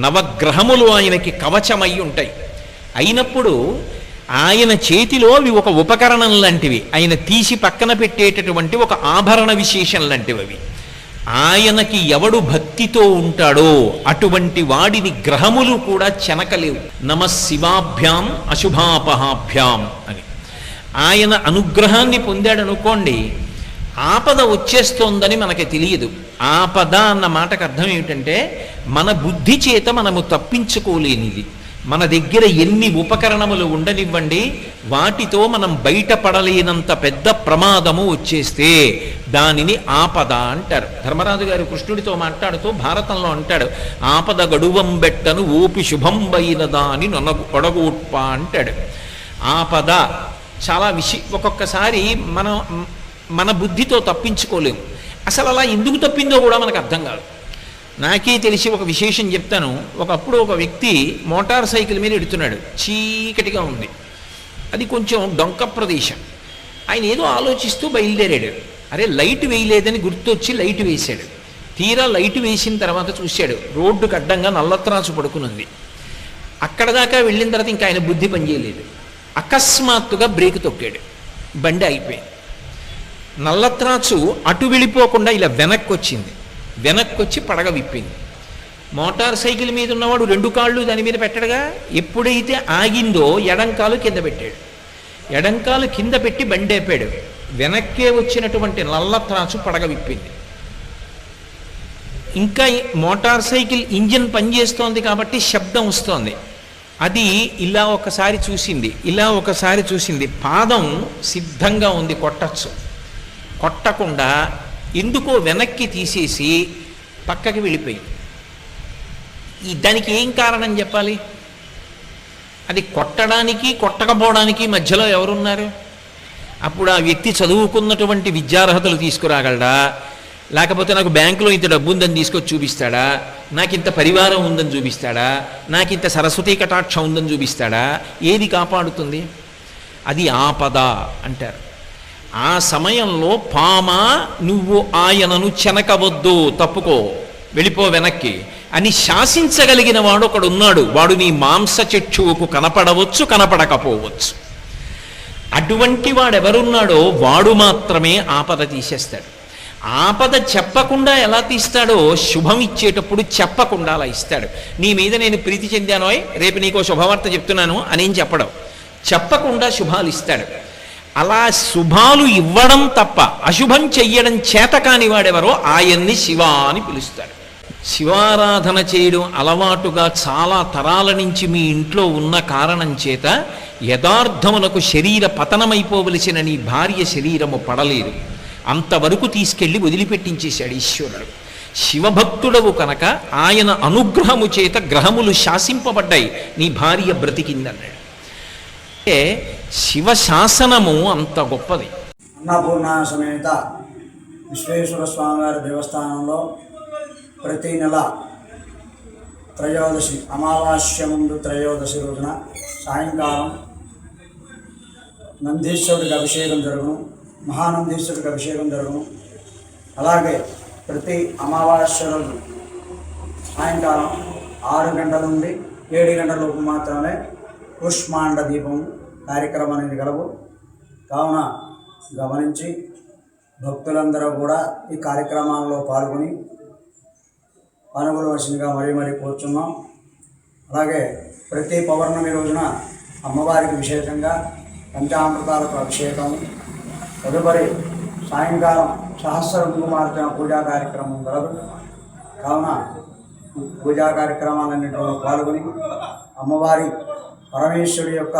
నవగ్రహములు ఆయనకి కవచమై ఉంటాయి. అయినప్పుడు ఆయన చేతిలో అవి ఒక ఉపకరణం లాంటివి, ఆయన తీసి పక్కన పెట్టేటటువంటి ఒక ఆభరణ విశేషం లాంటివి అవి. ఆయనకి ఎవడు భక్తితో ఉంటాడో అటువంటి వాడిని గ్రహములు కూడా చెనకలేవు. నమః శివాభ్యాం అశుభాపహాభ్యాం అని ఆయన అనుగ్రహాన్ని పొందాడు అనుకోండి, ఆపద వచ్చేస్తోందని మనకి తెలియదు. ఆపద అన్న మాటకు అర్థం ఏమిటంటే మన బుద్ధి చేత మనము తప్పించుకోలేనిది. మన దగ్గర ఎన్ని ఉపకరణములు ఉండనివ్వండి, వాటితో మనం బయటపడలేనంత పెద్ద ప్రమాదము వచ్చేస్తే దానిని ఆపద అంటారు. ధర్మరాజు గారు కృష్ణుడితో మాట్లాడుతూ భారతంలో అంటాడు, ఆపద గడువం బెట్టను ఓపి శుభంబైనదా అని ఒడగొట్ప అంటాడు. ఆపద చాలా ఒక్కొక్కసారి మన బుద్ధితో తప్పించుకోలేము. అసలు అలా ఎందుకు తప్పిందో కూడా మనకు అర్థం కాదు. నాకే తెలిసి ఒక విశేషం చెప్తాను. ఒకప్పుడు ఒక వ్యక్తి మోటార్ సైకిల్ మీద ఎడుతున్నాడు, చీకటిగా ఉంది, అది కొంచెం డొంక ప్రదేశం. ఆయన ఏదో ఆలోచిస్తూ బయలుదేరాడు. అరే లైట్ వేయలేదని గుర్తొచ్చి లైట్ వేశాడు. తీరా లైట్ వేసిన తర్వాత చూశాడు, రోడ్డుకు అడ్డంగా నల్లత్రాసు పడుకునుంది. అక్కడ దాకా వెళ్ళిన తర్వాత ఇంకా ఆయన బుద్ధి పనిచేయలేదు. అకస్మాత్తుగా బ్రేక్ తొక్కాడు, బండి అయిపోయింది. నల్లత్రాసు అటు వెళ్ళిపోకుండా ఇలా వెనక్కి వచ్చింది, వెనక్కి వచ్చి పడగ విప్పింది. మోటార్ సైకిల్ మీద ఉన్నవాడు రెండు కాళ్ళు దాని మీద పెట్టడుగా, ఎప్పుడైతే ఆగిందో ఎడంకాలు కింద పెట్టాడు. ఎడంకాలు కింద పెట్టి బండి ఆపాడు. వెనక్కే వచ్చినటువంటి నల్లత్రాసు పడగ విప్పింది. ఇంకా మోటార్ సైకిల్ ఇంజిన్ పనిచేస్తోంది కాబట్టి శబ్దం వస్తోంది. అది ఇలా ఒకసారి చూసింది, ఇలా ఒకసారి చూసింది. పాదం సిద్ధంగా ఉంది, కొట్టచ్చు. కొట్టకుండా ఎందుకో వెనక్కి తీసేసి పక్కకి వెళ్ళిపోయింది. దానికి ఏం కారణం చెప్పాలి? అది కొట్టడానికి కొట్టకపోవడానికి మధ్యలో ఎవరున్నారు? అప్పుడు ఆ వ్యక్తి చదువుకున్నటువంటి విద్యార్హతలు తీసుకురాగలడా, లేకపోతే నాకు బ్యాంకులో ఇంత డబ్బు ఉందని తీసుకొచ్చి చూపిస్తాడా, నాకు ఇంత పరివారం ఉందని చూపిస్తాడా, నాకు ఇంత సరస్వతీ కటాక్షం ఉందని చూపిస్తాడా? ఏది కాపాడుతుంది? అది ఆపద అంటారు. ఆ సమయంలో పామా నువ్వు ఆయనను చెనకవద్దు, తప్పుకో, వెళ్ళిపో వెనక్కి అని శాసించగలిగిన వాడు ఒకడున్నాడు. వాడు నీ మాంసచక్షువుకు కనపడవచ్చు, కనపడకపోవచ్చు. అటువంటి వాడెవరున్నాడో వాడు మాత్రమే ఆపద తీసేస్తాడు. ఆపద చెప్పకుండా ఎలా తీస్తాడో శుభం ఇచ్చేటప్పుడు చెప్పకుండా అలా ఇస్తాడు. నీ మీద నేను ప్రీతి చెందానోయ్, రేపు నీకో శుభవార్త చెప్తున్నాను అనేం చెప్పడం, చెప్పకుండా శుభాలు ఇస్తాడు. అలా శుభాలు ఇవ్వడం తప్ప అశుభం చెయ్యడం చేత కాని వాడెవరో ఆయన్ని శివ అని పిలుస్తాడు. శివారాధన చేయడం అలవాటుగా చాలా తరాల నుంచి మీ ఇంట్లో ఉన్న కారణం చేత యథార్థమునకు శరీర పతనమైపోవలసిన నీ భార్య శరీరము పడలేదు, అంతవరకు తీసుకెళ్ళి వదిలిపెట్టించేశాడు ఈశ్వరుడు. శివభక్తుడవు కనుక ఆయన అనుగ్రహము చేత గ్రహములు శాసింపబడ్డాయి, నీ భార్య బ్రతికిందన్నాడు. అంటే శివశాసనము అంత గొప్పది. అన్నపూర్ణ సమేత విశ్వేశ్వర స్వామివారి దేవస్థానంలో ప్రతి నెల త్రయోదశి అమావాస్య ముందు త్రయోదశి రోజున సాయంకాలం నందీశ్వరుడికి అభిషేకం జరుగును, మహానందీశ్వరుడికి అభిషేకం జరుగును. అలాగే ప్రతి అమావాస్య రోజు సాయంకాలం 6 గంటల నుండి 7 గంటల లోపు మాత్రమే కూష్మాండ దీపం కార్యక్రమం అనేది గలవు. కావున గమనించి భక్తులందరూ కూడా ఈ కార్యక్రమాల్లో పాల్గొని పాల్గొనవలసిందిగా మరీ కోరుచున్నాం. అలాగే ప్రతి పౌర్ణమి రోజున అమ్మవారికి విశేషంగా పంచామృతాలకు అభిషేకం, తదుపరి సాయంకాలం సహస్ర కుంకుమార్చన పూజా కార్యక్రమం గలదు. కావున పూజా కార్యక్రమాలన్నింటిలో పాల్గొని అమ్మవారి పరమేశ్వరుడి యొక్క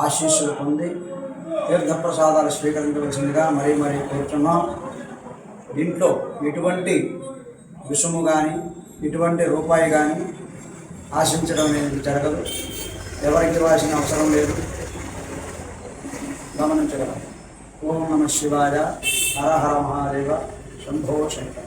ఆశీస్సులు పొంది తీర్థప్రసాదాలు స్వీకరించవలసిందిగా మరీ కోరుతున్నాం. దీంట్లో ఎటువంటి రుసుము కానీ ఎటువంటి రూపాయి కానీ ఆశించడం అనేది జరగదు, ఎవరికి ఇవ్వాల్సిన అవసరం లేదు, గమనించగలం. ఓం నమః శివాయ, హర హర మహాదేవ, శంభో శంకర.